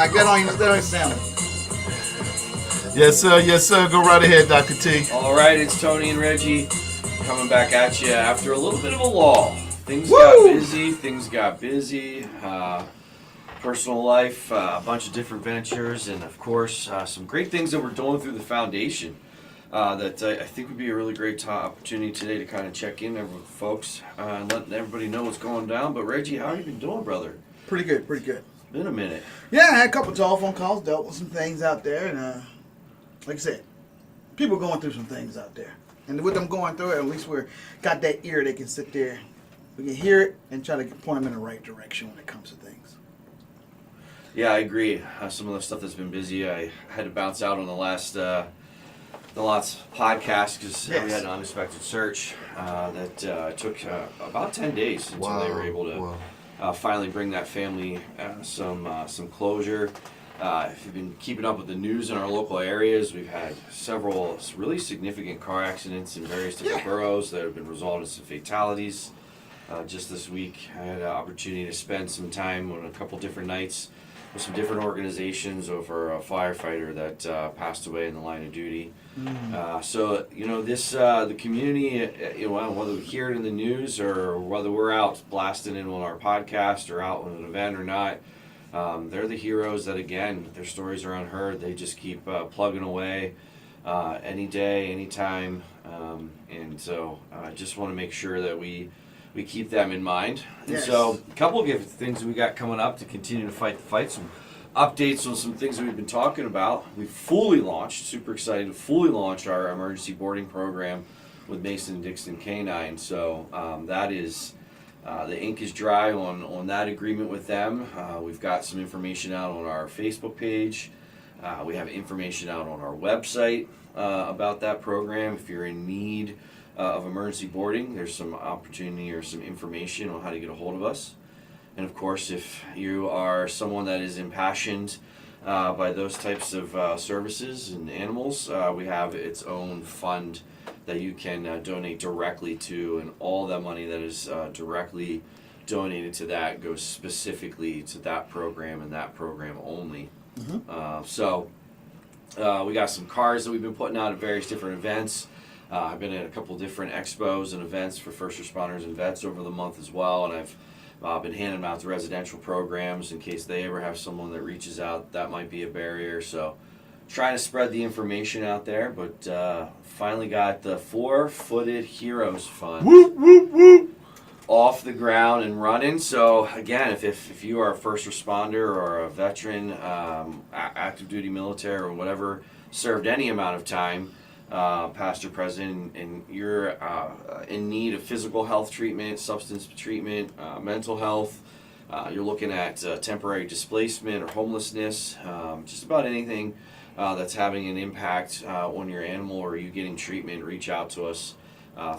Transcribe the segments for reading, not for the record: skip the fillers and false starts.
Like that don't even sound like. Yes, sir. Go right ahead, Dr. T. All right, it's Tony and Reggie coming back at you after a little bit of a lull. Things got busy. Personal life, a bunch of different ventures, and of course, some great things that we're doing through the foundation that I think would be a really great opportunity today to kind of check in with folks and let everybody know what's going down. But Reggie, how you been doing, brother? Pretty good. It's been a minute. Yeah, I had a couple of telephone calls, dealt with some things out there, and like I said, people are going through some things out there. And with them going through it, at least we're got that ear they can sit there, we can hear it, and try to point them in the right direction when it comes to things. Yeah, I agree. Some of the stuff that's been busy, I had to bounce out on the last podcast because we had an unexpected search that took about 10 days until they were able to finally bring that family some closure. If you've been keeping up with the news in our local areas, we've had several really significant car accidents in various different boroughs that have been resulting in some fatalities. Just this week, I had an opportunity to spend some time on a couple different nights with some different organizations over a firefighter that passed away in the line of duty. So, this the community, whether we hear it in the news or whether we're out blasting it on our podcast or out on an event or not, they're the heroes that, again, their stories are unheard. They just keep plugging away any day, anytime. And so I just want to make sure that we keep them in mind. And so a couple of different things we got coming up to continue to fight the fight. Some updates on some things that we've been talking about. We fully launched, super excited to fully launch our emergency boarding program with Mason Dixon Canine. So that is, the ink is dry on that agreement with them. We've got some information out on our Facebook page. We have information out on our website about that program. If you're in need of emergency boarding, there's some opportunity or some information on how to get a hold of us. And of course, if you are someone that is impassioned by those types of services and animals, we have its own fund that you can donate directly to, and all that money that is directly donated to that goes specifically to that program and that program only. So we got some cars that we've been putting out at various different events. I've been at a couple different expos and events for first responders and vets over the month as well, and I've been handing them out to residential programs in case they ever have someone that reaches out. That might be a barrier, so trying to spread the information out there, but finally got the 4-Footed Heroes Fund off the ground and running. So again, if you are a first responder or a veteran, active duty military or whatever, served any amount of time, past or present, and you're in need of physical health treatment, substance treatment, mental health, you're looking at temporary displacement or homelessness, just about anything that's having an impact on your animal or you getting treatment, reach out to us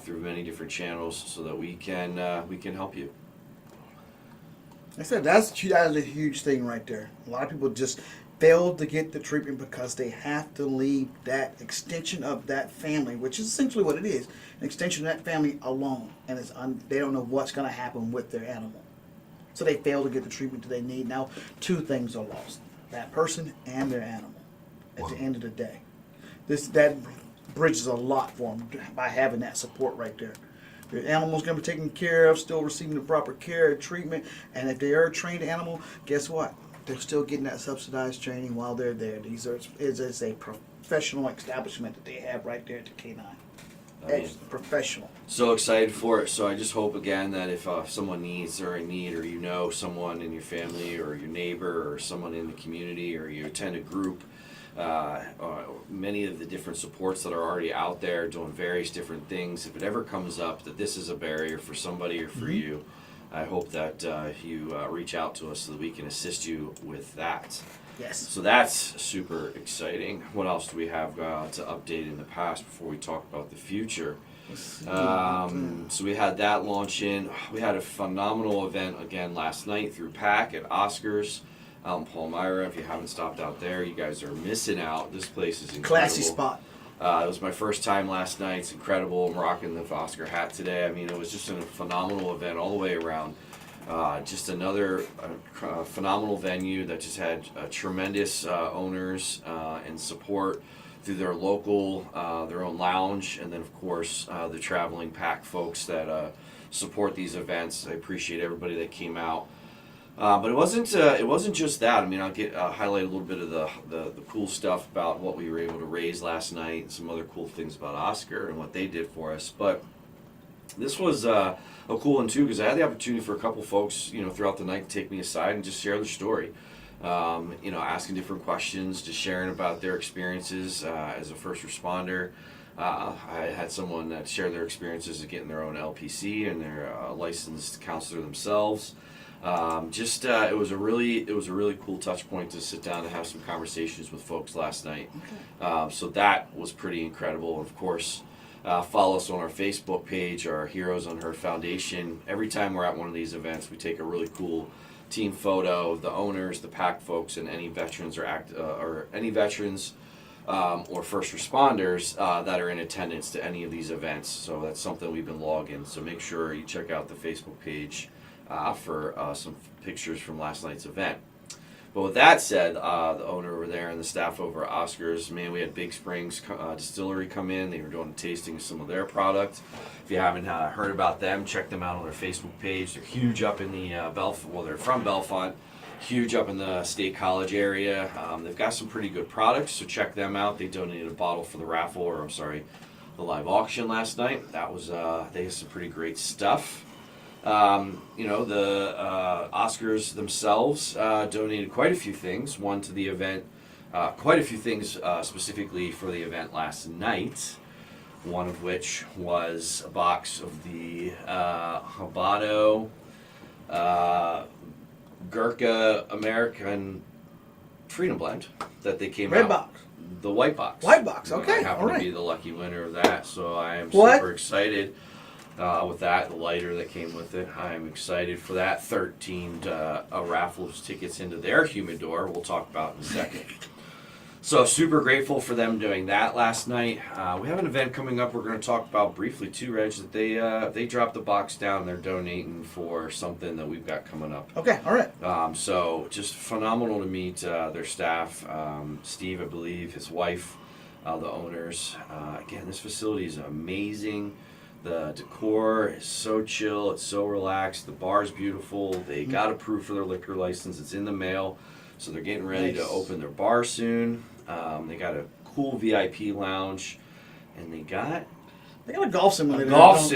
through many different channels so that we can help you. I said that is a huge thing right there. A lot of people just fail to get the treatment because they have to leave that extension of that family, which is essentially what it is, an extension of that family alone, and they don't know what's going to happen with their animal. So they fail to get the treatment that they need. Now, two things are lost: that person and their animal. At the end of the day, that bridges a lot for them by having that support right there. Your animal's going to be taken care of, still receiving the proper care and treatment, and if they are a trained animal, guess what? They're still getting that subsidized training while they're there. It's a professional establishment that they have right there at the K9. It's professional. So excited for it. So I just hope again that if someone needs or in need, or someone in your family or your neighbor or someone in the community, or you attend a group, many of the different supports that are already out there doing various different things, if it ever comes up that this is a barrier for somebody or for you, I hope that you reach out to us so that we can assist you with that. Yes. So that's super exciting. What else do we have to update in the past before we talk about the future? So we had that launch in. We had a phenomenal event again last night through PAC at Oscars out in Palmyra. If you haven't stopped out there, you guys are missing out. This place is incredible. Classy spot. It was my first time last night. It's incredible. I'm rocking the Oscar hat today. I mean, it was just a phenomenal event all the way around. Just another phenomenal venue that just had tremendous owners and support through their local, their own lounge, and then of course the traveling pack folks that support these events. I appreciate everybody that came out. But it wasn't just that. I mean, I'll highlight a little bit of the cool stuff about what we were able to raise last night, and some other cool things about Oscar and what they did for us. But this was a cool one too, because I had the opportunity for a couple folks, throughout the night to take me aside and just share their story. Asking different questions, just sharing about their experiences as a first responder. I had someone that shared their experiences of getting their own LPC and their licensed counselor themselves. It was a really cool touch point to sit down and have some conversations with folks last night. Okay. So that was pretty incredible. Of course, follow us on our Facebook page, our Heroes Unheard Foundation. Every time we're at one of these events, we take a really cool team photo of the owners, the pack folks, and any veterans or first responders that are in attendance to any of these events. So that's something we've been logging. So make sure you check out the Facebook page for some pictures from last night's event. But with that said, the owner over there and the staff over at Oscar's, man, we had Big Springs Distillery come in. They were doing a tasting of some of their product. If you haven't heard about them, check them out on their Facebook page. They're huge up in the they're from Bellefonte, huge up in the State College area. They've got some pretty good products, so check them out. They donated a bottle for the the live auction last night. That was they had some pretty great stuff. The Oscars themselves donated quite a few things. One to the event, quite a few things specifically for the event last night. One of which was a box of the Habano Gurkha American Freedom Blend that they came Red out. box. The white box. White box, okay. I happen all right. to be the lucky winner of that, so I am super excited. With that, the lighter that came with it, I'm excited for that. 13 raffle tickets into their humidor, we'll talk about in a second. So super grateful for them doing that last night. We have an event coming up we're going to talk about briefly too, Reg, that they dropped the box down. They're donating for something that we've got coming up. Okay, all right. So just phenomenal to meet their staff. Steve, I believe, his wife, the owners. Again, this facility is amazing. The decor is so chill, it's so relaxed, the bar is beautiful, they got approved for their liquor license, it's in the mail, so they're getting ready to open their bar soon. They got a cool VIP lounge, and they got a golf simulator. Yes,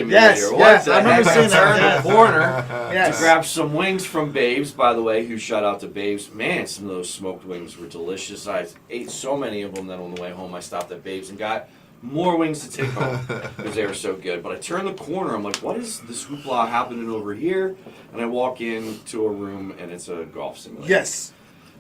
yes, I remember seeing Turn that. the corner Yes. to grab some wings from Babes, by the way, who shout out to Babes. Man, some of those smoked wings were delicious. I ate so many of them that on the way home I stopped at Babes and got more wings to take home because they were so good. But I turn the corner, I'm like, what is this hoopla happening over here? And I walk into a room, and it's a golf simulator. Yes.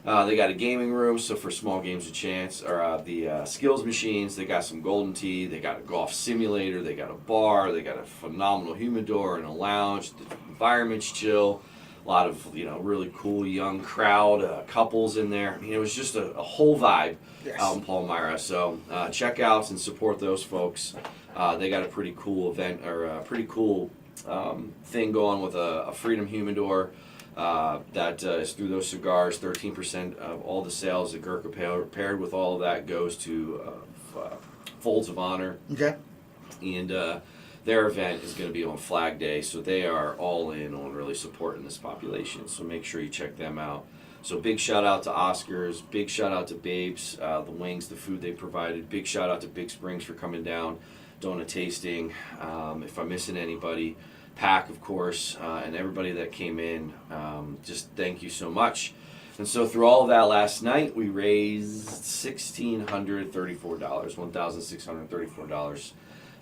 They got a gaming room, so for small games of chance, or the skills machines. They got some golden tee. They got a golf simulator. They got a bar. They got a phenomenal humidor and a lounge. The environment's chill. A lot of really cool young crowd, couples in there. I mean, it was just a whole vibe out in Palmyra. So check out and support those folks. They got a pretty cool event, or a pretty cool thing going with a Freedom Humidor that is through those cigars. 13% of all the sales that Gurkha paired with all of that goes to Folds of Honor. Okay. And their event is going to be on Flag Day, so they are all in on really supporting this population. So make sure you check them out. So big shout out to Oscars, big shout out to Babes, the wings, the food they provided. Big shout out to Big Springs for coming down, doing a tasting. If I'm missing anybody, Pack, of course, and everybody that came in, just thank you so much. And so through all of that last night, we raised $1,634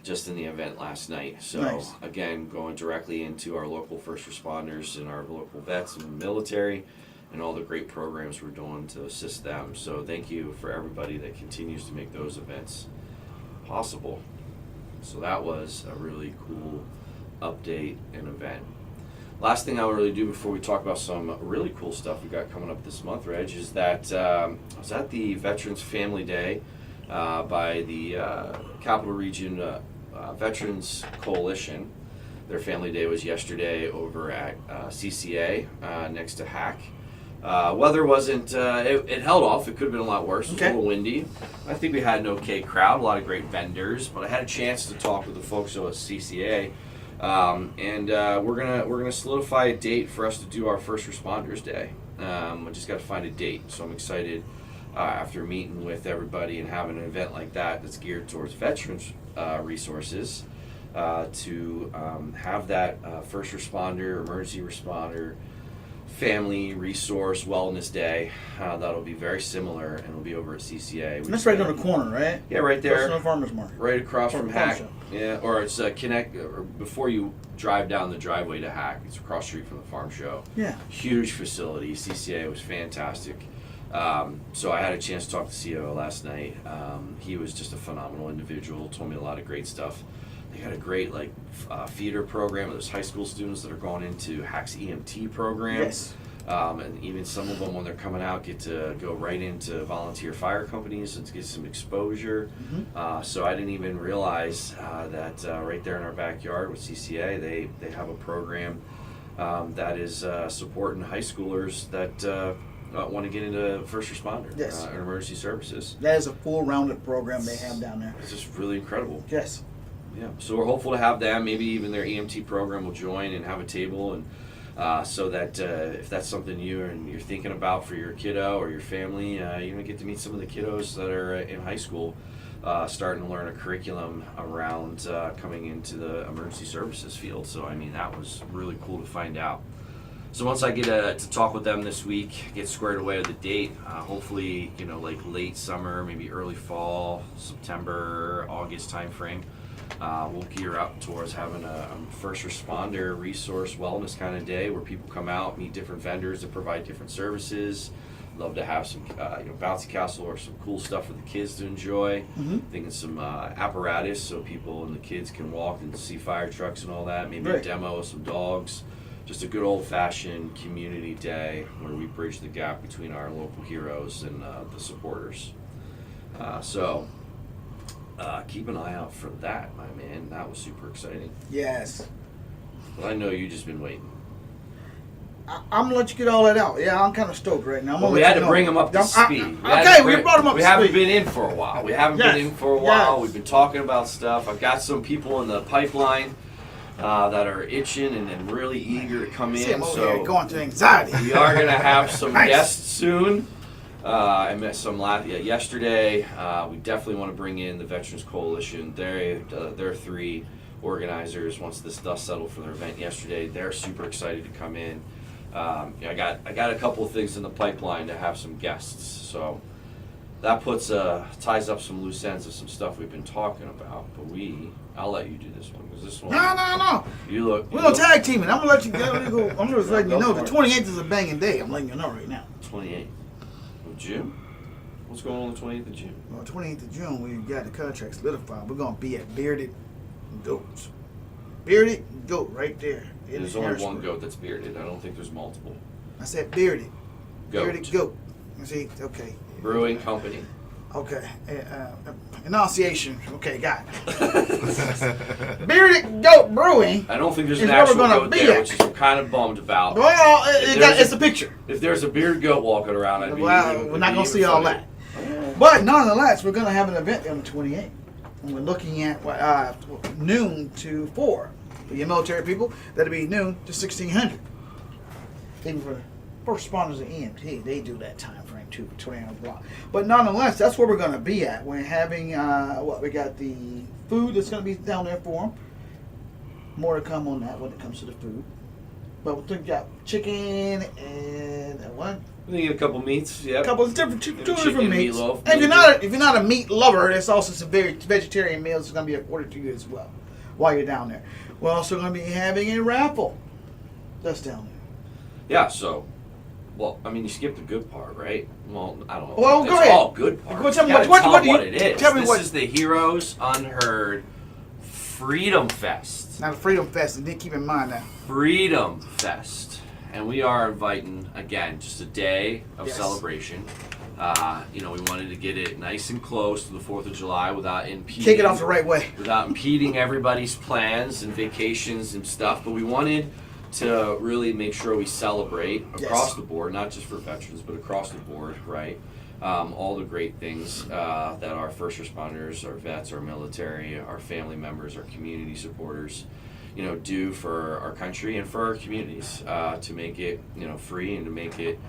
just in the event last night. So nice. Again, going directly into our local first responders and our local vets and military and all the great programs we're doing to assist them. So thank you for everybody that continues to make those events possible. So that was a really cool update and event. Last thing I would really do before we talk about some really cool stuff we got coming up this month, Reg, is that I was at the Veterans Family Day by the Capital Region Veterans Coalition. Their family day was yesterday over at CCA next to Hack. Weather wasn't, it held off. It could have been a lot worse. It was a little windy. I think we had an okay crowd, a lot of great vendors, but I had a chance to talk with the folks at CCA. And we're gonna solidify a date for us to do our First Responders Day. I just got to find a date, so I'm excited after meeting with everybody and having an event like that that's geared towards veterans resources to have that first responder, emergency responder, family resource wellness day. That'll be very similar, and it'll be over at CCA. And that's right on the corner, right? Yeah, right there. That's the farmer's market. Right across from Hack. Shop. Yeah, or it's or before you drive down the driveway to Hack. It's across the street from the farm show. Yeah. Huge facility. CCA was fantastic. So I had a chance to talk to CEO last night. He was just a phenomenal individual. Told me a lot of great stuff. They got a great feeder program. There's high school students that are going into Hack's EMT program. Yes. And even some of them, when they're coming out, get to go right into volunteer fire companies and get some exposure. Mm-hmm. So I didn't even realize that right there in our backyard with CCA, they have a program that is supporting high schoolers that want to get into first responder and emergency services. That is a full rounded program they have down there. It's just really incredible. Yes. Yeah, so we're hopeful to have them. Maybe even their EMT program will join and have a table, and so that if that's something you're thinking about for your kiddo or your family, you're gonna get to meet some of the kiddos that are in high school, starting to learn a curriculum around coming into the emergency services field. So I mean, that was really cool to find out. So once I get to talk with them this week, get squared away with the date, hopefully like late summer, maybe early fall, September, August timeframe. We'll gear up towards having a first responder resource wellness kind of day where people come out, meet different vendors that provide different services. Love to have some bouncy castle or some cool stuff for the kids to enjoy. Mm-hmm. Thinking some apparatus so people and the kids can walk and see fire trucks and all that. Maybe a demo of some dogs. Just a good old-fashioned community day where we bridge the gap between our local heroes and the supporters. So keep an eye out for that, my man. That was super exciting. Yes. But I know you've just been waiting. I'm gonna let you get all that out. Yeah, I'm kind of stoked right now. We had to bring him up to speed. We brought him up to speed. We haven't been in for a while. We've been talking about stuff. I've got some people in the pipeline that are itching and really eager to come in. So going through anxiety. We are going to have some guests soon. I met some yesterday. We definitely want to bring in the Veterans Coalition. They're three organizers. Once this dust settled for their event yesterday, they're super excited to come in. I got a couple of things in the pipeline to have some guests. So that ties up some loose ends of some stuff we've been talking about. But I'll let you do this one because this one. No. We're gonna tag team it. I'm gonna let you go. I'm just letting you know the 28th is a banging day. I'm letting you know right now. 28th of June. What's going on the 28th of June? Well, 28th of June, we got the contract solidified. We're gonna be at Bearded Goats. Bearded Goat right there. There's only one goat that's bearded. I don't think there's multiple. I said bearded. Goat. Bearded Goat. See, okay. Brewing Company. Okay. Enunciation. Okay, got it. Bearded Goat Brewing. I don't think there's an actual goat there, which is I'm kind of bummed about. Well, it's a picture. If there's a bearded goat walking around, we're not going to see all that. But nonetheless, we're going to have an event on the 28th. And we're looking at noon to 4. For your military people, that'll be noon to 1600. Even for first responders and EMT, they do that time frame too, for 20-hour block. But nonetheless, that's where we're going to be at. We're having, we got the food that's going to be down there for them. More to come on that when it comes to the food. But we got chicken and what? We need a couple meats, yeah. A couple of different, two different meats. Meatloaf. And if you're not a meat lover, there's also some very vegetarian meals that's going to be afforded to you as well while you're down there. We're also going to be having a raffle that's down there. Yeah, so, well, I mean, you skipped the good part, right? Well, I don't know. Well, go ahead. It's all good part. Well, tell me what it is. Tell me this is the Heroes Unheard Freedom Fest. Now, the Freedom Fest, and then keep in mind that. Freedom Fest. And we are inviting, again, just a day of celebration. We wanted to get it nice and close to the 4th of July without impeding. Kick it off the right way. Without impeding everybody's plans and vacations and stuff. But we wanted to really make sure we celebrate across the board, not just for veterans, but across the board, right? All the great things that our first responders, our vets, our military, our family members, our community supporters, do for our country and for our communities to make it, free and to make it,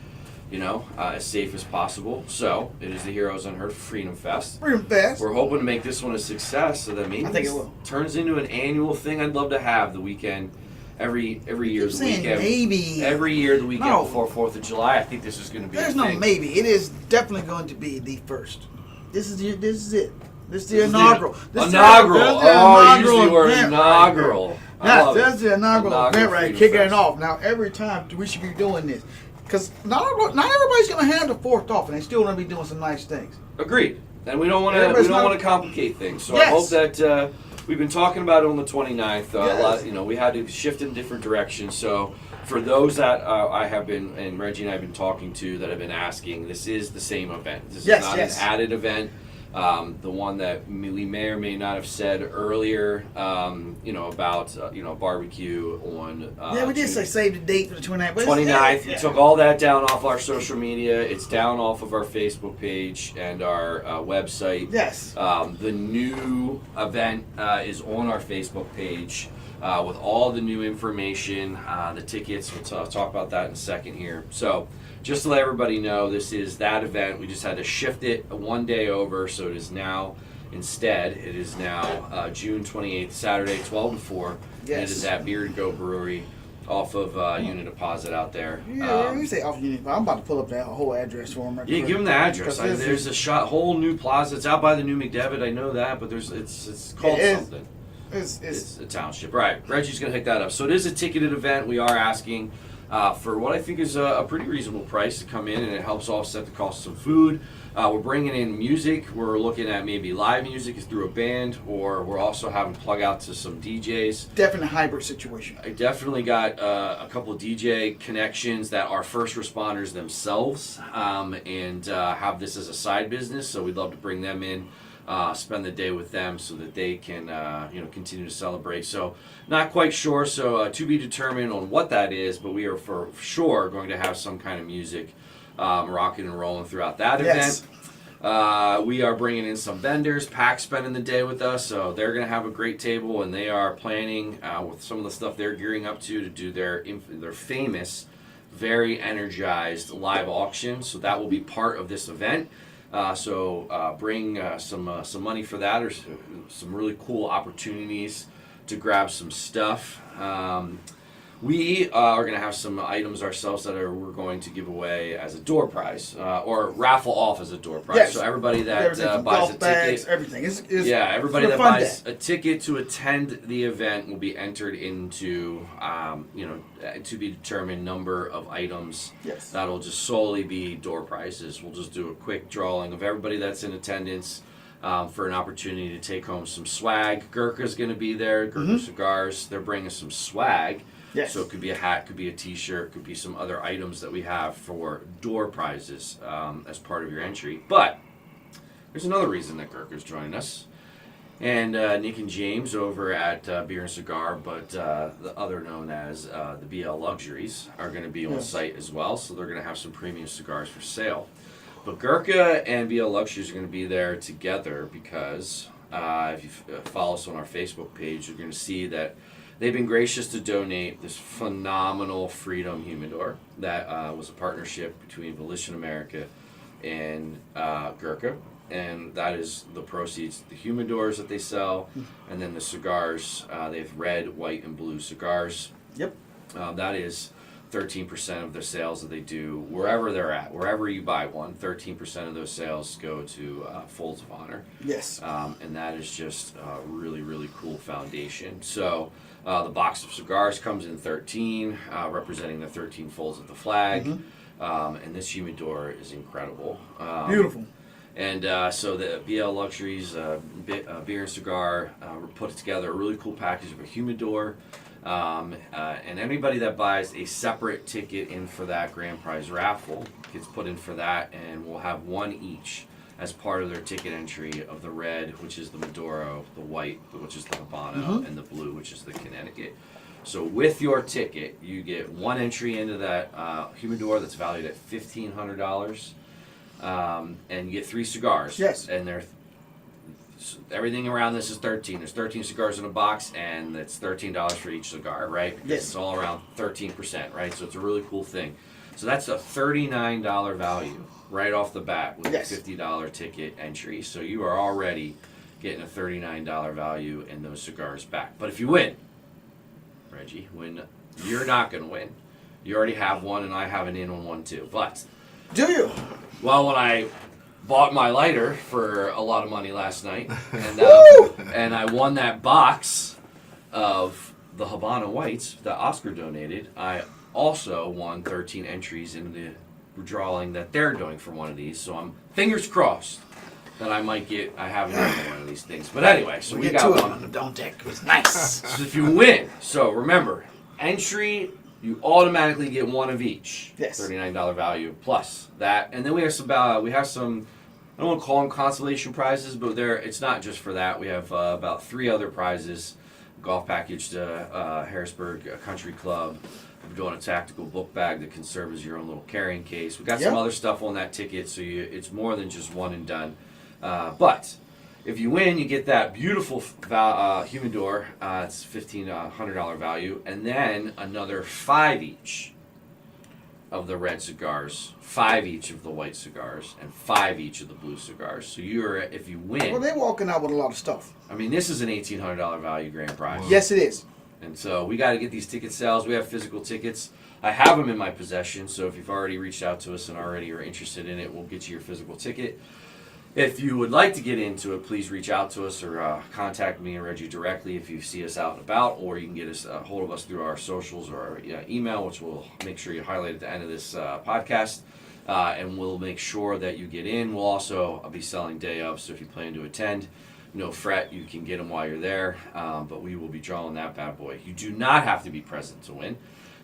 as safe as possible. So it is the Heroes Unheard Freedom Fest. Freedom Fest. We're hoping to make this one a success, so that maybe it turns into an annual thing. I'd love to have the weekend. Every year the weekend. Maybe. Every year the weekend before 4th of July. I think this is going to be. There's no maybe. It is definitely going to be the first. This is it. This is the inaugural. Inaugural. Oh, you use the word inaugural. That's the inaugural event, right? Kicking it off. Now, every time we should be doing this, because not everybody's going to have the 4th off, and they still want to be doing some nice things. Agreed. And we don't want to complicate things. So I hope that. We've been talking about it on the 29th. A lot, we had to shift in different directions. So for those that I have been, and Reggie and I have been talking to, that have been asking, this is the same event. This is not an added event. The one that we may or may not have said earlier, about barbecue on. We did say save the date for the 29th. 29th. We took all that down off our social media. It's down off of our Facebook page and our website. Yes. The new event is on our Facebook page with all the new information, the tickets. We'll talk about that in a second here. So. Just to let everybody know, this is that event. We just had to shift it one day over, so it is now, June 28th, Saturday, 12 to 4. Yes. And it is at Beer and Go Brewery off of Unit Deposit out there. Yeah, you say off Unit. I'm about to pull up that whole address for them. Give them the address. There's a whole new plaza. It's out by the new McDevitt. I know that, but it's called something. It's a township. Right. Reggie's going to hook that up. So it is a ticketed event. We are asking for what I think is a pretty reasonable price to come in, and it helps offset the cost of some food. We're bringing in music. We're looking at maybe live music through a band, or we're also having plug out to some DJs. Definitely a hybrid situation. I definitely got a couple of DJ connections that are first responders themselves, and have this as a side business. So we'd love to bring them in. Spend the day with them so that they can continue to celebrate. So not quite sure, so to be determined on what that is, but we are for sure going to have some kind of music rocking and rolling throughout that event. We are bringing in some vendors. PAC spending the day with us, so they're going to have a great table, and they are planning with some of the stuff they're gearing up to do their famous, very energized live auction. So that will be part of this event. So bring some money for that, or some really cool opportunities to grab some stuff. We are going to have some items ourselves that we're going to give away as a door prize, or raffle off as a door prize. Yes. So everybody that buys a ticket, everything. Everybody that buys a ticket to attend the event will be entered into, to be determined number of items. Yes. That'll just solely be door prizes. We'll just do a quick drawing of everybody that's in attendance. For an opportunity to take home some swag. Gurkha's going to be there. Gurkha Cigars. They're bringing some swag. Yes. So it could be a hat, could be a T-shirt, could be some other items that we have for door prizes as part of your entry. But there's another reason that Gurkha's joining us. And Nick and James over at Beer and Cigar, but the other known as the BL Luxuries, are going to be on site as well. So they're going to have some premium cigars for sale. But Gurkha and BL Luxuries are going to be there together because if you follow us on our Facebook page, you're going to see that they've been gracious to donate this phenomenal Freedom humidor that was a partnership between Volition America and Gurkha. And that is the proceeds, the humidors that they sell, and then the cigars. They have red, white, and blue cigars. Yep. That is 13% of their sales that they do wherever they're at. Wherever you buy one, 13% of those sales go to Folds of Honor. Yes. And that is just a really, really cool foundation. So the box of cigars comes in 13, representing the 13 folds of the flag. And this humidor is incredible. Beautiful. And so the BL Luxuries Beer and Cigar put together a really cool package of a humidor. And anybody that buys a separate ticket in for that grand prize raffle gets put in for that, and we'll have one each as part of their ticket entry of the red, which is the Maduro, the white, which is the Habano, and the blue, which is the Connecticut. So with your ticket, you get one entry into that humidor that's valued at $1,500, and you get 3 cigars. Yes. And everything around this is 13. There's 13 cigars in a box, and it's $13 for each cigar, right? Because yes. It's all around 13%, right? So it's a really cool thing. So that's a $39 value right off the bat with yes. a $50 ticket entry. So you are already getting a $39 value in those cigars back. But if you win, Reggie, you're not going to win. You already have one, and I have an in on one too. But do you? Well, when I bought my lighter for a lot of money last night, and I won that box of the Habano Whites that Oscar donated, I also won 13 entries in the drawing that they're doing for one of these. So I'm fingers crossed that I haven't done one of these things. But anyway, so we got one on the don't deck. It was nice. So if you win, so remember, entry, you automatically get one of each. Yes. $39 value plus that. And then we have some, I don't want to call them consolation prizes, but it's not just for that. We have about 3 other prizes. Golf package to Harrisburg Country Club. We're doing a tactical book bag that can serve as your own little carrying case. We got some other stuff on that ticket, so it's more than just one and done. But if you win, you get that beautiful humidor. It's $1,500 value, and then another 5 each of the red cigars, 5 each of the white cigars, and 5 each of the blue cigars. So if you win, well, they're walking out with a lot of stuff. I mean, this is an $1,800 value grand prize. Wow. Yes, it is. And so we got to get these ticket sales. We have physical tickets. I have them in my possession, so if you've already reached out to us and already are interested in it, we'll get you your physical ticket. If you would like to get into it, please reach out to us or contact me and Reggie directly if you see us out and about, or you can get us a hold of us through our socials or our email, which we'll make sure you highlight at the end of this podcast, and we'll make sure that you get in. We'll also be selling day of, so if you plan to attend, no fret, you can get them while you're there, but we will be drawing that bad boy. You do not have to be present to win.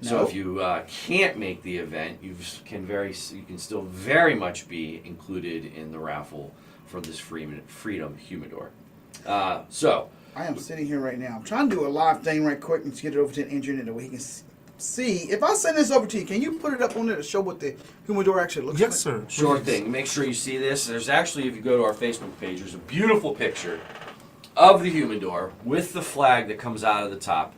So if you can't make the event, you can still very much be included in the raffle for this Freedom Humidor. So I am sitting here right now. I'm trying to do a live thing right quick and get it over to the engineer that way he can see. If I send this over to you, can you put it up on there to show what the humidor actually looks like? Yes, sir. Sure thing. Make sure you see this. There's actually, if you go to our Facebook page, there's a beautiful picture of the humidor with the flag that comes out of the top,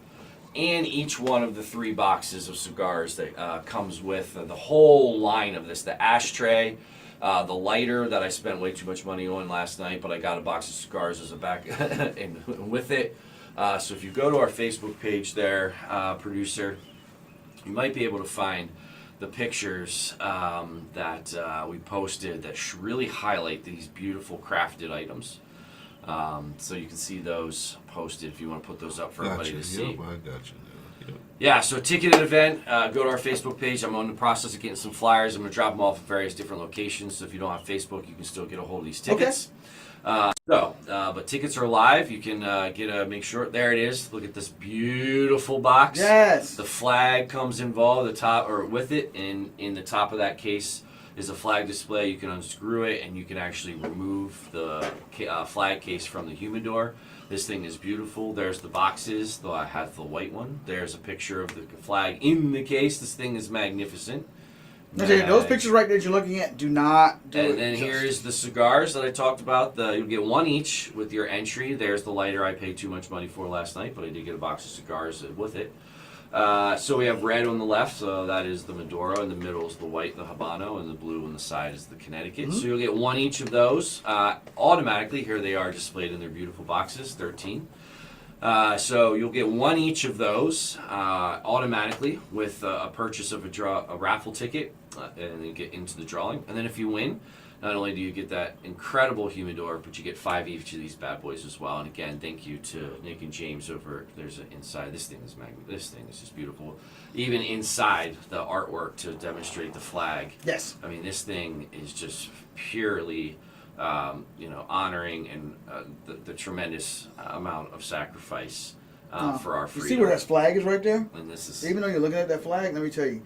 and each one of the 3 boxes of cigars that comes with the whole line of this. The ashtray, the lighter that I spent way too much money on last night, but I got a box of cigars as a back and with it. So if you go to our Facebook page there, producer, you might be able to find the pictures that we posted that really highlight these beautiful crafted items. So you can see those posted if you want to put those up for everybody to see. Yep, I got you. Yep. Yeah, so ticketed event, go to our Facebook page. I'm on the process of getting some flyers. I'm going to drop them off at various different locations. So if you don't have Facebook, you can still get a hold of these tickets. Okay. But tickets are live. You can make sure. There it is. Look at this beautiful box. Yes. The flag comes involved the top or with it, and in the top of that case is a flag display. You can unscrew it, and you can actually remove the flag case from the humidor. This thing is beautiful. There's the boxes. Though I have the white one. There's a picture of the flag in the case. This thing is magnificent. Okay, those pictures right there that you're looking at do not do it. And then here's the cigars that I talked about. You'll get one each with your entry. There's the lighter I paid too much money for last night, but I did get a box of cigars with it. So we have red on the left, so that is the Maduro. In the middle is the white, the Habano, and the blue on the side is the Connecticut. Mm-hmm. So you'll get one each of those. Automatically, here they are displayed in their beautiful boxes, 13. So you'll get one each of those automatically with a purchase of a raffle ticket, and then get into the drawing. And then if you win, not only do you get that incredible humidor, but you get 5 each of these bad boys as well. And again, thank you to Nick and James over. There's an inside. This thing is This thing is just beautiful. Even inside the artwork to demonstrate the flag. Yes. I mean, this thing is just purely, honoring and the tremendous amount of sacrifice for our freedom. You see where that flag is right there? And this is Even though you're looking at that flag, let me tell you,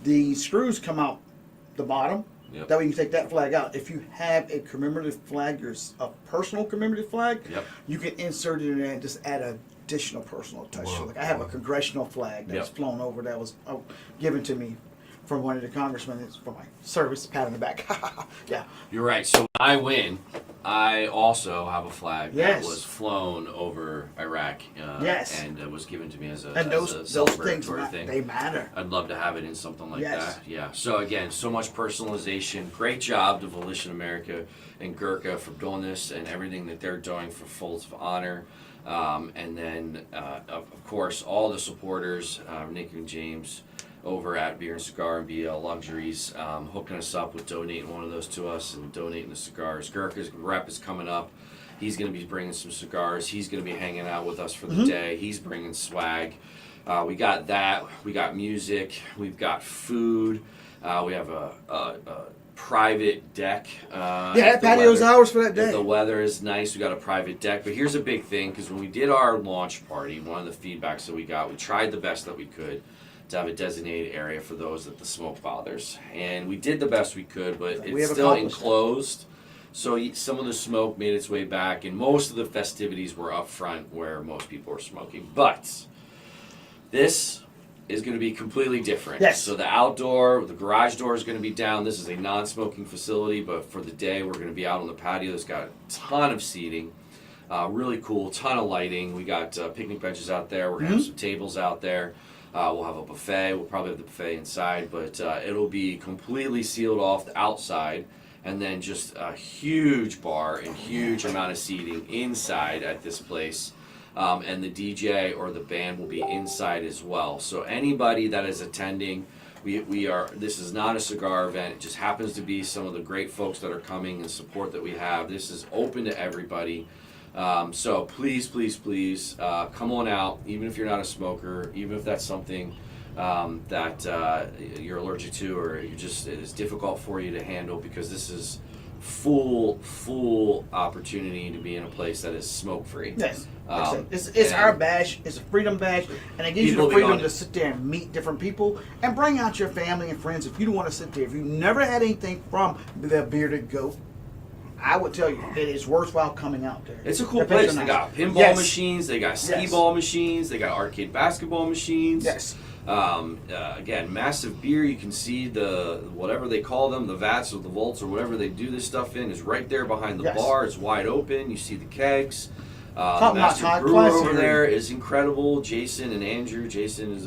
the screws come out the bottom. Yep. That way you can take that flag out. If you have a commemorative flag, a personal commemorative flag, Yep. you can insert it in there and just add an additional personal touch. So, like I have a congressional flag that's Yep. flown over that was given to me from one of the congressmen. It's for my service. Pat on the back. Yeah. You're right. So when I win, I also have a flag Yes. that was flown over Iraq. Yes. And was given to me as a And those things, celebratory thing. they matter. I'd love to have it in something like Yes. that. Yeah. So again, so much personalization. Great job to Volition America and Gurkha for doing this and everything that they're doing for Folds of Honor. And then, of course, all the supporters, Nick and James over at Beer and Cigar and BL Luxuries, hooking us up with donating one of those to us and donating the cigars. Gurkha's rep is coming up. He's going to be bringing some cigars. He's going to be hanging out with us for the day. He's bringing swag. We got that. We got music. We've got food. We have a private deck. Yeah, patio's ours for that day. If the weather is nice, we got a private deck. But here's a big thing, because when we did our launch party, one of the feedbacks that we got, we tried the best that we could to have a designated area for those that the smoke bothers. And we did the best we could, but it's still enclosed. So some of the smoke made its way back, and most of the festivities were up front where most people were smoking. But this is going to be completely different. Yes. So the garage door is going to be down. This is a non-smoking facility, but for the day we're going to be out on the patio. It's got a ton of seating. Really cool, ton of lighting. We got picnic benches out there. We're going to have some tables out there. We'll have a buffet. We'll probably have the buffet inside, but it'll be completely sealed off the outside, and then just a huge bar and huge amount of seating inside at this place. And the DJ or the band will be inside as well. So anybody that is attending, this is not a cigar event. It just happens to be some of the great folks that are coming and support that we have. This is open to everybody. So please, please, please come on out, even if you're not a smoker, even if that's something that you're allergic to or it's difficult for you to handle, because this is full opportunity to be in a place that is smoke free. Yes. It's our badge. It's a freedom badge, and it gives you the freedom to sit there and meet different people and bring out your family and friends. If you don't want to sit there, if you never had anything from the Bearded Goat, I would tell you it is worthwhile coming out there. It's a cool place. They got pinball machines, they got skee-ball machines, they got arcade basketball machines. Yes. Again, massive beer. You can see the whatever they call them, the vats or the vaults or whatever they do this stuff in, is right there behind the bar. It's wide open. You see the kegs. The master brewer over there is incredible. Jason and Andrew. Jason is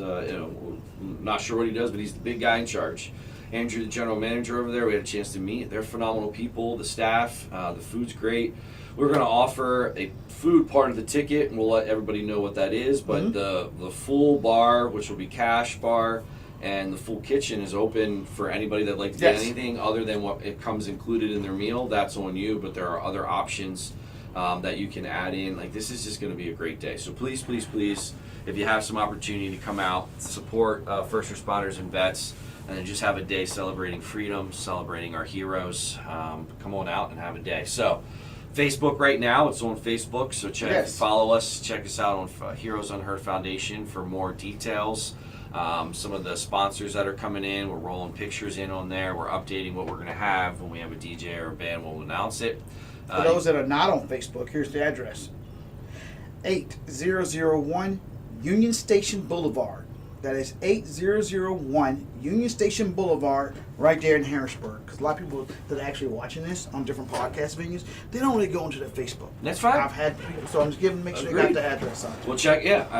not sure what he does, but he's the big guy in charge. Andrew, the general manager over there, we had a chance to meet. They're phenomenal people. The staff, the food's great. We're going to offer a food part of the ticket, and we'll let everybody know what that is. But the full bar, which will be cash bar, and the full kitchen is open for anybody that'd like to get anything other than what it comes included in their meal. That's on you, but there are other options that you can add in. Like, this is just going to be a great day. So please, please, please, if you have some opportunity to come out, support first responders and vets, and then just have a day celebrating freedom, celebrating our heroes. Come on out and have a day. So, Facebook right now, it's on Facebook, so follow us, check us out on Heroes Unheard Foundation for more details. Some of the sponsors that are coming in, we're rolling pictures in on there. We're updating what we're going to have. When we have a DJ or a band, we'll announce it. For those that are not on Facebook, here's the address. 8001 Union Station Boulevard. That is 8001 Union Station Boulevard, right there in Harrisburg. Because a lot of people that are actually watching this on different podcast venues, they don't really go into their Facebook. That's fine. I've had people, so I'm just make sure they got the address on. Well,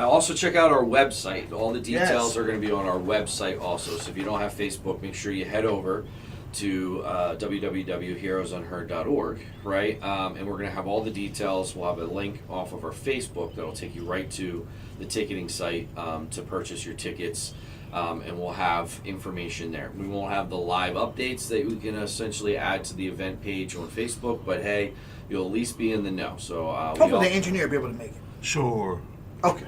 also check out our website. All the details are going to be on our website also. So if you don't have Facebook, make sure you head over to www.heroesunheard.org, right? And we're going to have all the details. We'll have a link off of our Facebook that will take you right to the ticketing site to purchase your tickets, and we'll have information there. We won't have the live updates that we can essentially add to the event page on Facebook, but hey, you'll at least be in the know. So hopefully the engineer will be able to make it. Sure. Okay.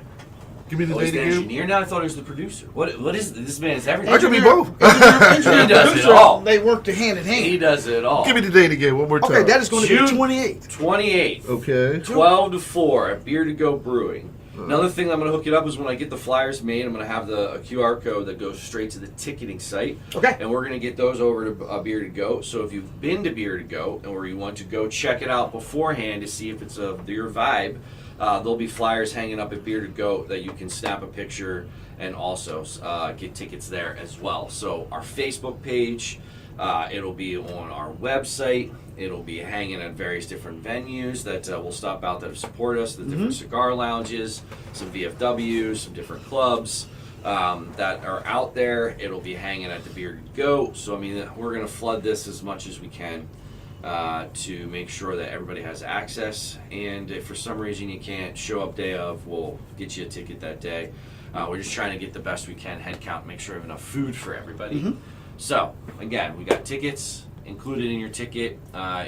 Give me the date again. Engineer now? I thought he was the producer. What is this man? Is everything? I could be both. He does it all. They work hand in hand. He does it all. Give me the date again. One more time. Okay, that is going to be June 28th. 28th. Okay. 12 to 4 at Beer to Go Brewing. Another thing I'm going to hook it up is when I get the flyers made, I'm going to have a QR code that goes straight to the ticketing site. Okay. And we're going to get those over to Bearded Goat. So if you've been to Bearded Goat and where you want to go check it out beforehand to see if it's your vibe, there'll be flyers hanging up at Bearded Goat that you can snap a picture and also get tickets there as well. So our Facebook page, it'll be on our website. It'll be hanging at various different venues that will stop out that support us, the different cigar lounges, some VFWs, some different clubs that are out there. It'll be hanging at the Bearded Goat. So, I mean, we're going to flood this as much as we can to make sure that everybody has access. And if for some reason you can't show up day of, we'll get you a ticket that day. We're just trying to get the best we can head count, make sure we have enough food for everybody. So, again, we got tickets. Included in your ticket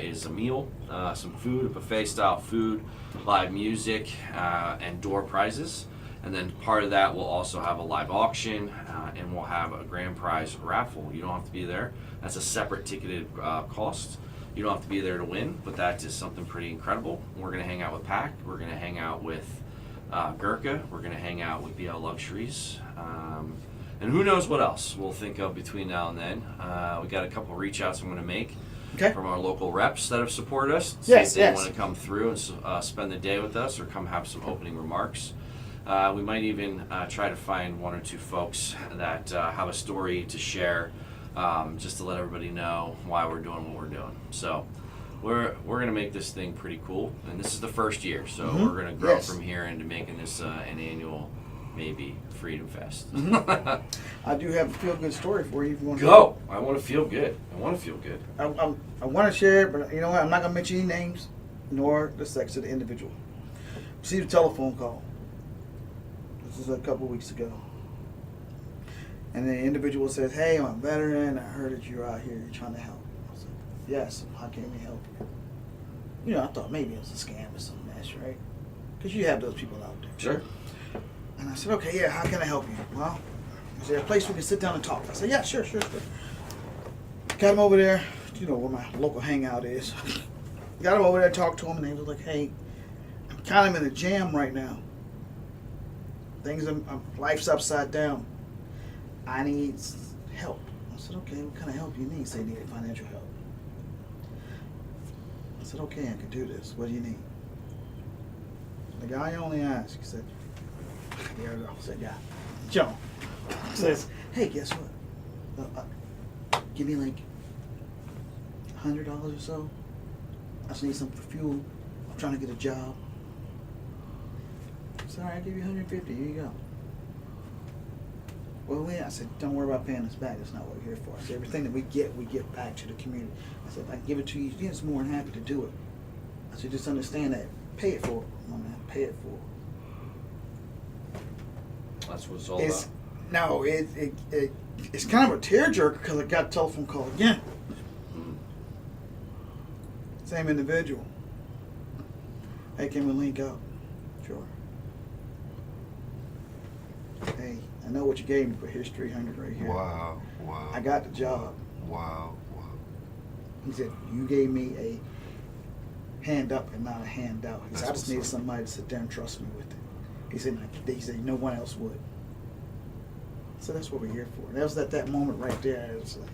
is a meal, some food, a buffet-style food, live music, and door prizes. And then part of that will also have a live auction, and we'll have a grand prize raffle. You don't have to be there. That's a separate ticketed cost. You don't have to be there to win, but that is something pretty incredible. We're going to hang out with Pac. We're going to hang out with Gurkha. We're going to hang out with BL Luxuries. And who knows what else we'll think of between now and then. We got a couple reach outs I'm going to make from our local reps that have supported us. See if they want to come through and spend the day with us or come have some opening remarks. We might even try to find one or two folks that have a story to share, just to let everybody know why we're doing what we're doing. So we're going to make this thing pretty cool. And this is the first year, so we're going to grow from here into making this an annual, maybe, Freedom Fest. I do have a feel-good story for you if you want to go. I want to feel good. I want to share it, but you know what? I'm not going to mention any names, nor the sex of the individual. Received a telephone call. This is a couple weeks ago. And the individual says, "Hey, I'm a veteran. I heard that you're out here. You're trying to help." I said, "Yes. How can we help you?" You know, I thought maybe it was a scam or some mess, right? Because you have those people out there. Sure. And I said, "Okay, yeah, how can I help you?" "Well, is there a place we can sit down and talk?" I said, "Yeah, sure. Got him over there, you know, where my local hangout is. Got him over there, talked to him, and he was like, "Hey, I'm kind of in a jam right now. Life's upside down. I need help." I said, "Okay, what kind of help you need?" He said, "He needed financial help." I said, "Okay, I can do this. What do you need?" The guy only asked. He said, "There we go." I said, "Yeah." Joe says, "Hey, guess what? Give me like $100 or so. I just need some for fuel. I'm trying to get a job." I said, "All right, I'll give you $150. Here you go." "Well, I said, "Don't worry about paying us back. That's not what we're here for." I said, "Everything that we get back to the community." I said, "If I can give it to you, he's more than happy to do it." I said, "Just understand that. Pay it for, my man. Pay it for." That's what it's all about. No, it's kind of a tearjerker because I got a telephone call again. Same individual. "Hey, can we link up?" "Sure." "Hey, I know what you gave me, but here's $300 right here. Wow. I got the job." Wow. He said, "You gave me a hand up and not a handout." He said, "I just needed somebody to sit there and trust me with it." He said, "No one else would." So that's what we're here for. That was at that moment right there. It was like,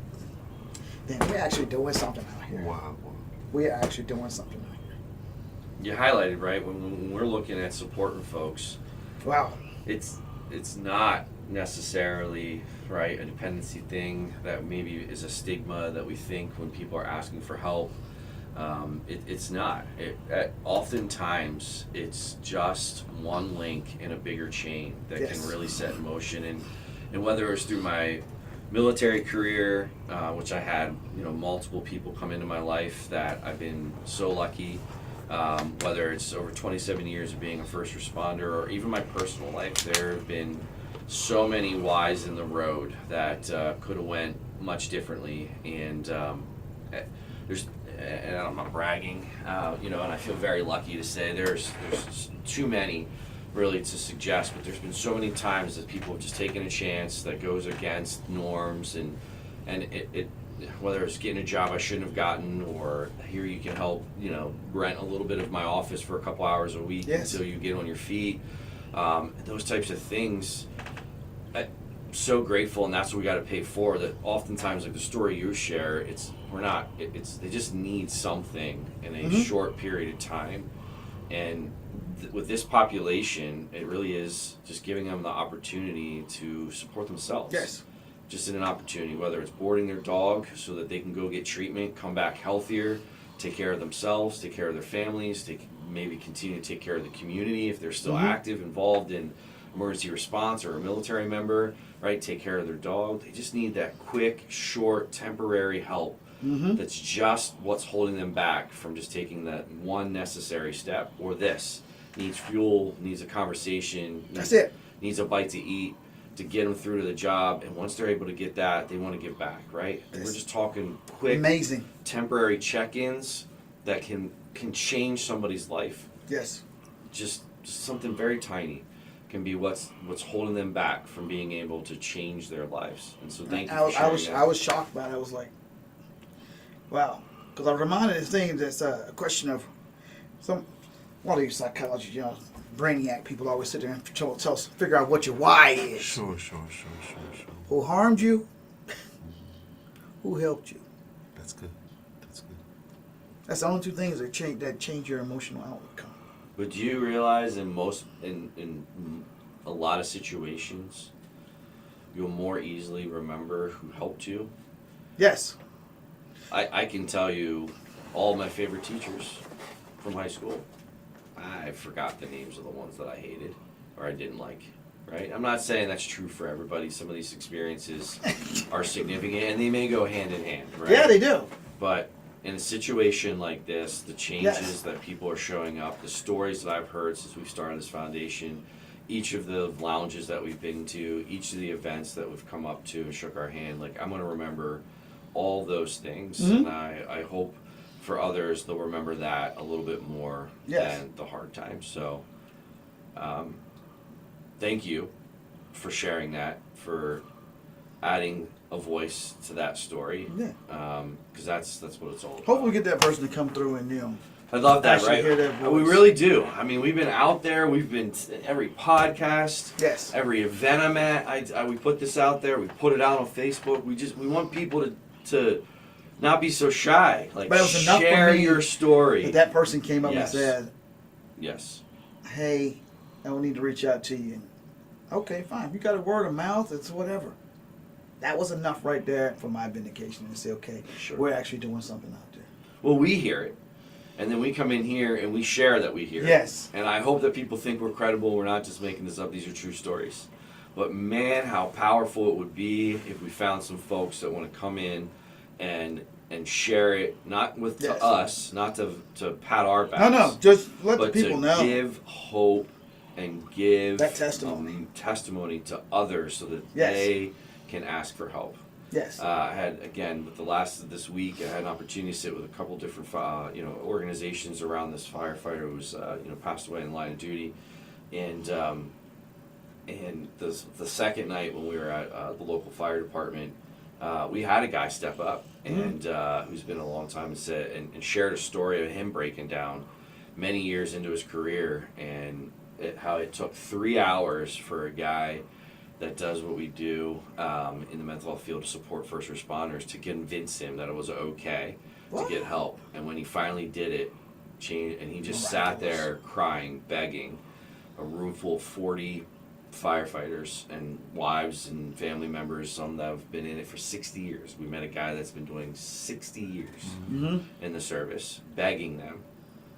damn, we're actually doing something out here. Wow. We're actually doing something out here. You highlighted, right, when we're looking at supporting folks. Wow. It's not necessarily, right, a dependency thing that maybe is a stigma that we think when people are asking for help. It's not. Oftentimes, it's just one link in a bigger chain that can really set in motion. And whether it's through my military career, which I had, multiple people come into my life that I've been so lucky. Whether it's over 27 years of being a first responder, or even my personal life, there have been so many whys in the road that could have went much differently. And and I'm not bragging, and I feel very lucky to say there's too many really to suggest, but there's been so many times that people have just taken a chance that goes against norms, and it whether it's getting a job I shouldn't have gotten, or here you can help, rent a little bit of my office for a couple hours a week until you get on your feet. those types of things. I'm so grateful, and that's what we got to pay for. That oftentimes, like the story you share, they just need something in a short period of time, and with this population, it really is just giving them the opportunity to support themselves. Yes. Just in an opportunity, whether it's boarding their dog so that they can go get treatment, come back healthier, take care of themselves, take care of their families, maybe continue to take care of the community if they're still active, involved in emergency response or a military member, right? Take care of their dog. They just need that quick, short, temporary help. That's just what's holding them back from just taking that one necessary step. Or this needs fuel, needs a conversation. That's it. Needs a bite to eat to get them through to the job. And once they're able to get that, they want to give back, right? And we're just talking quick, amazing, temporary check-ins that can change somebody's life. Yes. Just something very tiny can be what's holding them back from being able to change their lives. And so thank you for sharing that. I was shocked by it. I was like, wow. Because I'm reminded of this thing that's a question of one of these psychology, brainiac people always sit there and tell us, figure out what your why is. Sure. Who harmed you? Who helped you? That's good. That's the only two things that change your emotional outcome. But do you realize in a lot of situations, you'll more easily remember who helped you? Yes. I can tell you all my favorite teachers from high school. I forgot the names of the ones that I hated or I didn't like, right? I'm not saying that's true for everybody. Some of these experiences are significant and they may go hand in hand, right? Yeah, they do. But in a situation like this, the changes that people are showing up, the stories that I've heard since we've started this foundation, each of the lounges that we've been to, each of the events that we've come up to and shook our hand, like I'm going to remember all those things. And I hope for others they'll remember that a little bit more than the hard times. So thank you for sharing that, for adding a voice to that story. Because that's what it's all about. Hopefully we get that person to come through and I love that, actually right? hear that voice. We really do. I mean, we've been out there. We've been every podcast, every event I'm at. We put this out there. We put it out on Facebook. We want people to not be so shy. Like, but it was enough share for me your story. that person came up and said, "Yes, hey, I will need to reach out to you." Okay, fine. You got a word of mouth. It's whatever. That was enough right there for my vindication to say, okay, we're actually doing something out there. Well, we hear it. And then we come in here and we share that we hear it. Yes. And I hope that people think we're credible. We're not just making this up. These are true stories. But man, how powerful it would be if we found some folks that want to come in and share it, not with to us, not to pat our backs. No, just let the people know. But to give hope and give that testimony to others so that they can ask for help. Yes. I had, again, with the last of this week, I had an opportunity to sit with a couple different, organizations around this firefighter who was, passed away in line of duty, and the second night when we were at the local fire department, we had a guy step up and who's been a long time and shared a story of him breaking down many years into his career and how it took 3 hours for a guy that does what we do in the mental health field to support first responders to convince him that it was okay to get help. And when he finally did it, and he just sat there crying, begging, a room full of 40 firefighters and wives and family members, some that have been in it for 60 years. We met a guy that's been doing 60 years in the service, begging them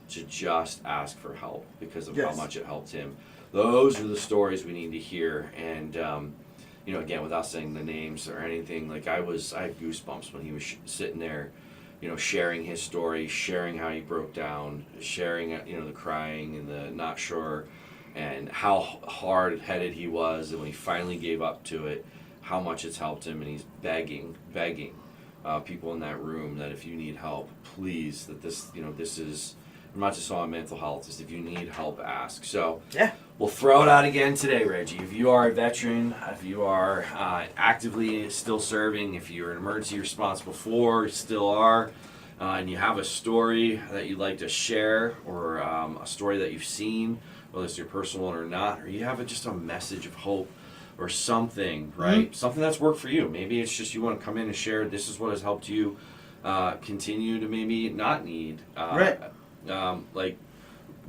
to just ask for help because of how much it helped him. Those are the stories we need to hear, and again, without saying the names or anything, like I had goosebumps when he was sitting there, sharing his story, sharing how he broke down, sharing the crying and the not sure, and how hard-headed he was, and when he finally gave up to it, how much it's helped him, and he's begging people in that room that if you need help, please, that this is. I'm not just on mental health, just if you need help, ask. So we'll throw it out again today, Reggie. If you are a veteran, if you are actively still serving, if you're in emergency response before, still are, and you have a story that you'd like to share, or a story that you've seen, whether it's your personal one or not, or you have just a message of hope or something, right? Something that's worked for you. Maybe it's just you want to come in and share, this is what has helped you continue to maybe not need. Like,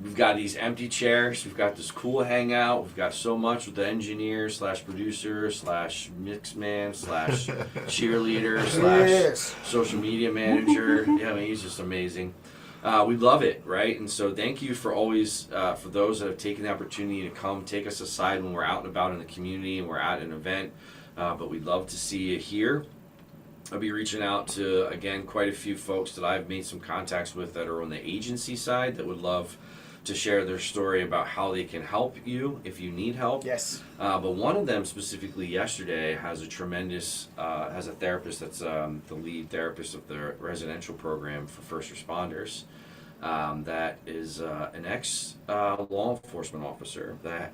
we've got these empty chairs. We've got this cool hangout. We've got so much with the engineer / producer / mix man / cheerleader / social media manager. Yeah, I mean, he's just amazing. We love it, right? And so thank you for always, for those that have taken the opportunity to come take us aside when we're out and about in the community and we're at an event. But we'd love to see you here. I'll be reaching out to, again, quite a few folks that I've made some contacts with that are on the agency side that would love to share their story about how they can help you if you need help. Yes. But one of them specifically yesterday has a therapist that's the lead therapist of the residential program for first responders. That is an ex-law enforcement officer that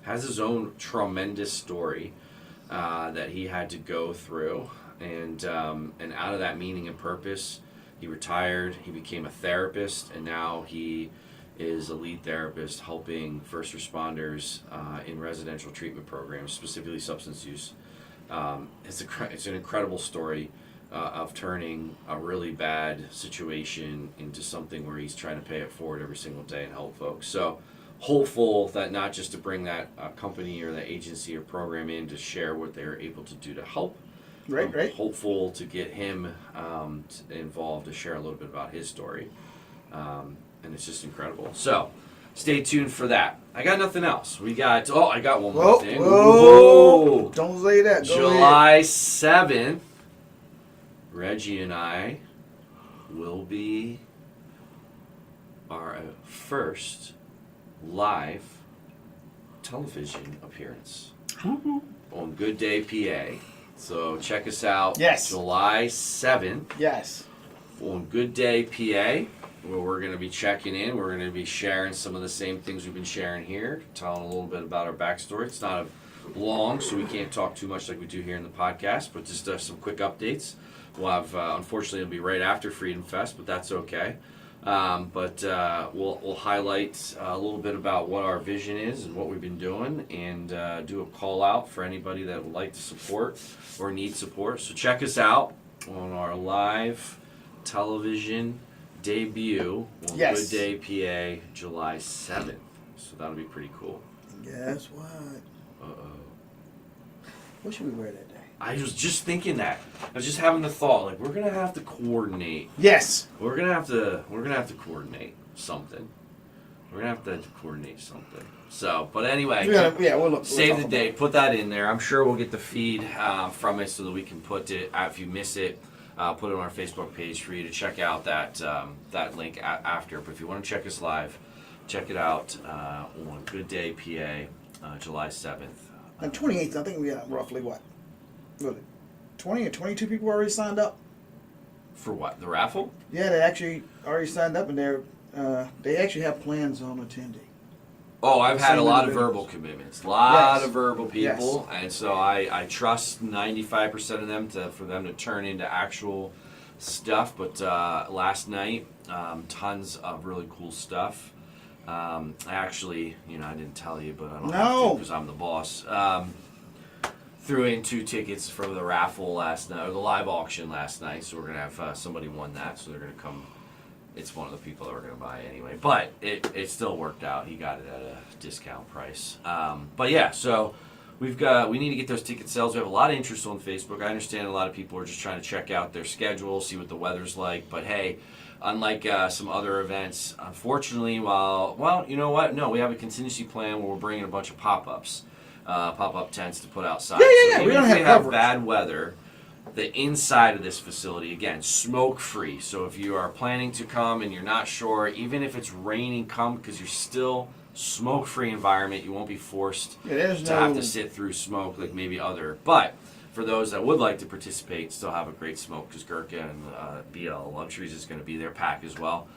has his own tremendous story that he had to go through. And out of that meaning and purpose, he retired, he became a therapist, and now he is a lead therapist helping first responders in residential treatment programs, specifically substance use. It's an incredible story of turning a really bad situation into something where he's trying to pay it forward every single day and help folks. So hopeful that not just to bring that company or that agency or program in to share what they're able to do to help. Right. Hopeful to get him involved to share a little bit about his story. And it's just incredible. So, stay tuned for that. I got nothing else. I got one more thing. Whoa. Don't say that. Go July 7th, Reggie and I will be our first live television appearance on Good Day, PA. So check us out. Yes. July 7th. Yes. On Good Day, PA, where we're going to be checking in. We're going to be sharing some of the same things we've been sharing here, telling a little bit about our backstory. It's not long, so we can't talk too much like we do here in the podcast, but just some quick updates. We'll have, unfortunately, it'll be right after Freedom Fest, but that's okay. We'll highlight a little bit about what our vision is and what we've been doing, and do a call out for anybody that would like to support or need support. So check us out on our live television debut on Good Day, PA, July 7th. So that'll be pretty cool. Guess what? What should we wear that day? I was just thinking that. I was just having the thought, like, we're gonna have to coordinate. Yes. We're gonna have to coordinate something. We're gonna have to coordinate something. So, but anyway, we'll save the date. Put that in there. I'm sure we'll get the feed from it so that we can put it. If you miss it, put it on our Facebook page for you to check out that link after. But if you want to check us live, check it out on Good Day, PA, July 7th. On 28th, I think we got roughly what? 20 or 22 people already signed up. For what? The raffle? Yeah, they actually already signed up, and they actually have plans on attending. Oh, I've had a lot of verbal commitments. A lot of verbal people. Yes. And so I trust 95% of them for them to turn into actual stuff. But last night, tons of really cool stuff. I actually, I didn't tell you, but I don't have to because I'm the boss. Threw in 2 tickets for the raffle last night, or the live auction last night. So we're going to have somebody won that, so they're going to come. It's one of the people that we're going to buy anyway. But it still worked out. He got it at a discount price. But yeah, so we need to get those ticket sales. We have a lot of interest on Facebook. I understand a lot of people are just trying to check out their schedule, see what the weather's like. But hey, unlike some other events, unfortunately, you know what? No, we have a contingency plan where we're bringing a bunch of pop-ups. Pop-up tents to put outside. Yeah. So we don't have bad weather. The inside of this facility, again, smoke-free. So if you are planning to come and you're not sure, even if it's raining, come because you're still smoke-free environment. You won't be forced to have to sit through smoke like maybe other. But for those that would like to participate, still have a great smoke because Gurkha and BL Luxuries is going to be their pack as well.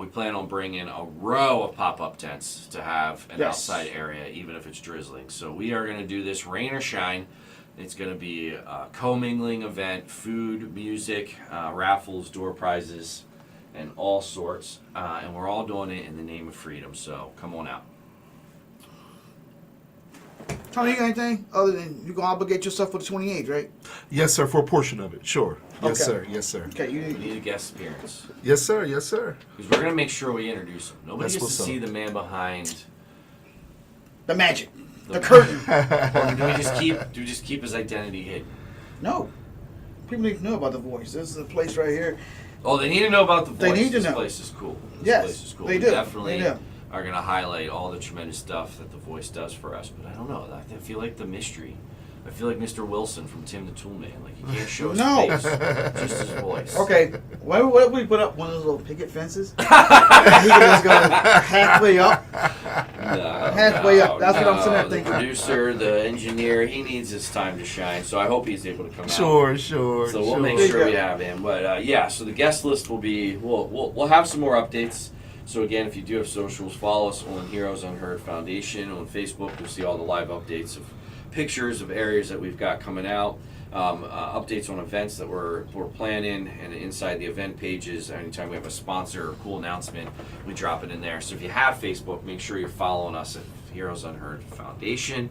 We plan on bringing a row of pop-up tents to have an outside area, even if it's drizzling. So we are going to do this rain or shine. It's going to be a commingling event, food, music, raffles, door prizes, and all sorts. And we're all doing it in the name of freedom. So come on out. Tony, you got anything other than you gonna obligate yourself for the 28th, right? Yes, sir. For a portion of it, sure. Yes, Okay. sir. Yes, sir. Okay, We need a guest appearance. Yes, sir. Yes, sir. Because we're going to make sure we introduce him. Nobody That's gets to what's up. see the man behind. the magic, the curtain. Or do we just keep his identity hidden? No, people need to know about the voice. This is a place right here. Oh, they need to know about the voice. They need to This know. place is cool. This Yes, place is cool. they We do. definitely They do. are going to highlight all the tremendous stuff that the voice does for us. But I don't know. I feel like the mystery. I feel like Mr. Wilson from Tim the Toolman. Like, you can't show his No. face, just his voice. Okay, what if we put up one of those little picket fences? He can just go halfway up. Halfway up. That's what I'm sitting there The thinking. producer, the engineer, he needs his time to shine. So I hope he's able to come out. Sure. So we'll make There sure you we go. have him. But yeah, so the guest list will be. We'll have some more updates. So again, if you do have socials, follow us on Heroes Unheard Foundation on Facebook. You'll see all the live updates of pictures of areas that we've got coming out. Updates on events that we're planning, and inside the event pages, anytime we have a sponsor or cool announcement, we drop it in there. So if you have Facebook, make sure you're following us at Heroes Unheard Foundation.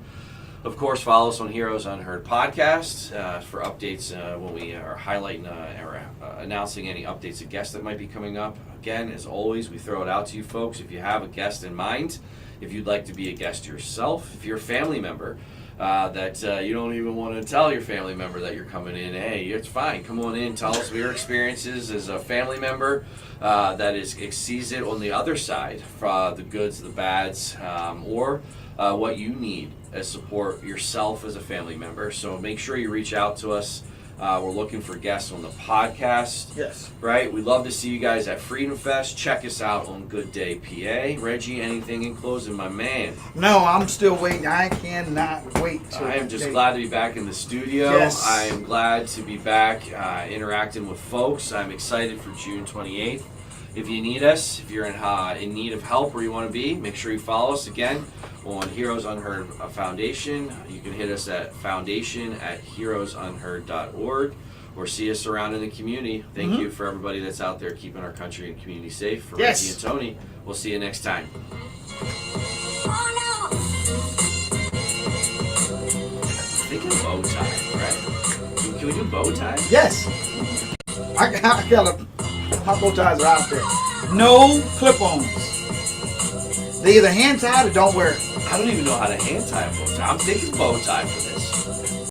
Of course, follow us on Heroes Unheard Podcast for updates when we are highlighting or announcing any updates of guests that might be coming up. Again, as always, we throw it out to you folks. If you have a guest in mind, if you'd like to be a guest yourself, if you're a family member, that you don't even want to tell your family member that you're coming in. Hey, it's fine. Come on in. Tell us your experiences as a family member that sees it on the other side, the goods, the bads, or what you need as support yourself as a family member. So make sure you reach out to us. We're looking for guests on the podcast. Yes. Right? We'd love to see you guys at Freedom Fest. Check us out on Good Day PA. Reggie, anything in closing, my man? No, I'm still waiting. I cannot wait to. I am just glad to be back in the studio. Yes. I am glad to be back interacting with folks. I'm excited for June 28th. If you need us, if you're in need of help where you want to be, make sure you follow us again on Heroes Unheard Foundation. You can hit us at foundation@heroesunheard.org or see us around in the community. Thank you for everybody that's out there keeping our country and community safe. For Yes. Reggie and Tony, we'll see you next time. Thinking bow tie, right? Can we do bow tie? Yes. I got a hot bow ties are out there. No clip-ons. They either hand tied or don't wear it. I don't even know how to hand tie a bow tie. I'm thinking bow tie for this.